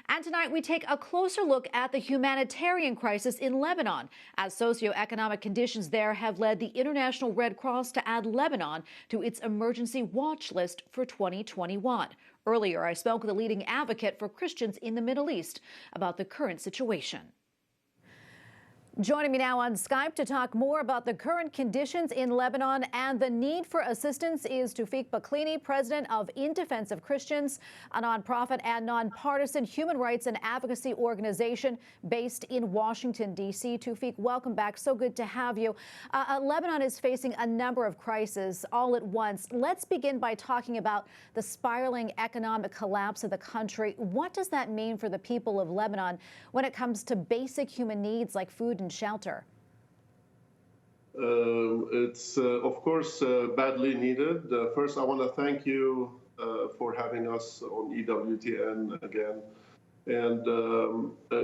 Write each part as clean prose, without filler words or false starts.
And tonight we take a closer look at the humanitarian crisis in Lebanon, as socio-economic conditions there have led the International Red Cross to add Lebanon to its emergency watch list for 2021. Earlier, I spoke with a leading advocate for Christians in the Middle East about the current situation. Joining me now on Skype to talk more about the current conditions in Lebanon and the need for assistance is Toufic Baaklini, president of In Defense of Christians, a nonprofit and nonpartisan human rights and advocacy organization based in Washington, D.C. Toufic, welcome back. So good to have you. Lebanon is facing a number of crises all at once. Let's begin by talking about the spiraling economic collapse of the country. What does that mean for the people of Lebanon when it comes to basic human needs like food and shelter? It's, of course, badly needed. First, I want to thank you for having us on EWTN again. And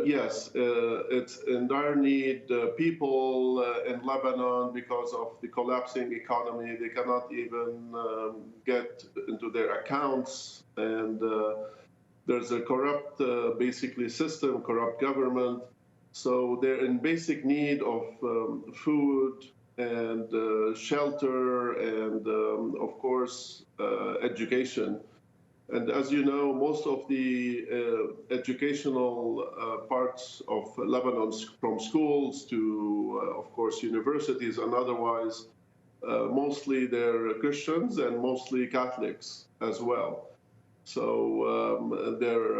yes, it's in dire need. People in Lebanon, because of the collapsing economy, they cannot even get into their accounts. And there's a corrupt, basically, system, corrupt government. So they're in basic need of food and shelter and, of course, education. And as you know, most of the educational parts of Lebanon, from schools to, of course, universities and otherwise, mostly they're Christians and mostly Catholics as well. So there,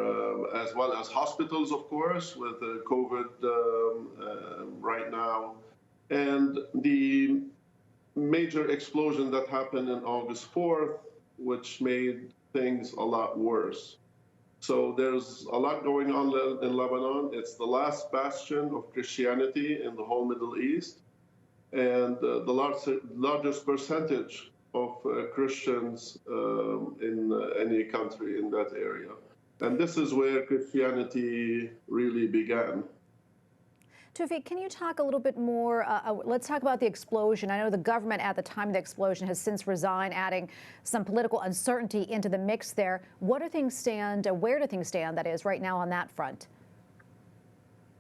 as well as hospitals, of course, with COVID right now. And the major explosion that happened on August 4th, which made things a lot worse. So there's a lot going on in Lebanon. It's the last bastion of Christianity in the whole Middle East, and the largest percentage of Christians in any country in that area. And this is where Christianity really began. Toufic, can you talk a little bit more? Let's talk about the explosion. I know the government at the time of the explosion has since resigned, adding some political uncertainty into the mix there. What do things stand, where do things stand, that is, right now on that front?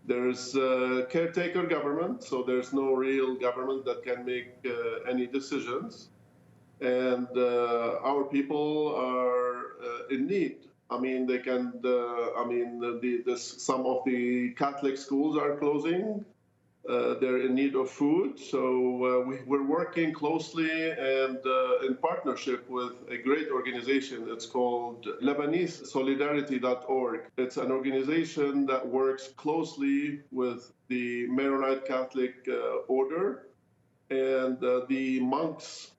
There's a caretaker government, so there's no real government that can make any decisions. And our people are in need. I mean, they can. Some of the Catholic schools are closing. They're in need of food. So we're working closely and in partnership with a great organization. It's called LebaneseSolidarity.org. It's an organization that works closely with the Maronite Catholic order and the monks.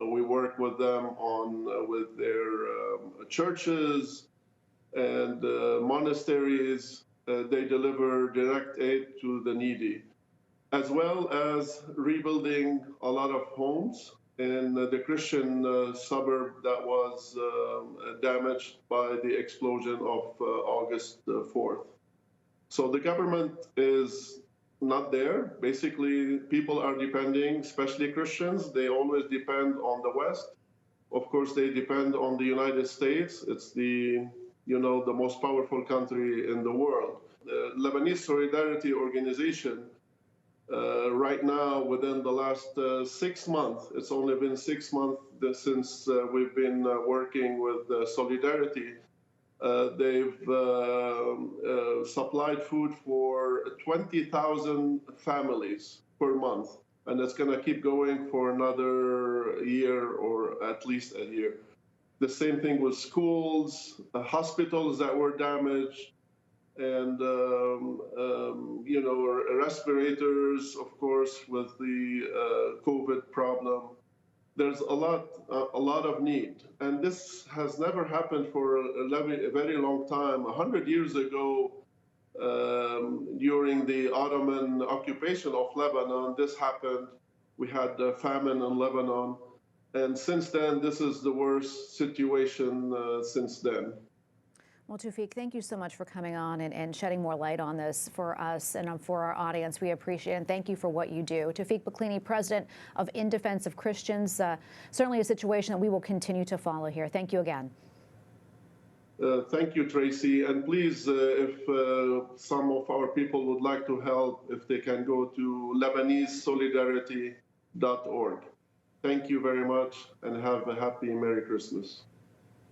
We work with them with their churches and monasteries. They deliver direct aid to the needy, as well as rebuilding a lot of homes in the Christian suburb that was damaged by the explosion of August 4th. So the government is not there. Basically, people are depending, especially Christians, they always depend on the West. Of course, they depend on the United States. It's the most powerful country in the world. The Lebanese Solidarity Organization, right now, within the last 6 months, it's only been 6 months since we've been working with Solidarity. They've supplied food for 20,000 families per month, and it's going to keep going for another year or at least a year. The same thing with schools, hospitals that were damaged, and respirators, of course, with the COVID problem. There's a lot of need. And this has never happened for a very long time. 100 years ago, during the Ottoman occupation of Lebanon, this happened. We had a famine in Lebanon. And since then, this is the worst situation since then. Well, Toufic, thank you so much for coming on and shedding more light on this for us and for our audience. We appreciate it, and thank you for what you do. Toufic Baaklini, president of In Defense of Christians, certainly a situation that we will continue to follow here. Thank you again. Thank you, Tracy. And please, if some of our people would like to help, if they can go to LebaneseSolidarity.org. Thank you very much and have a happy Merry Christmas.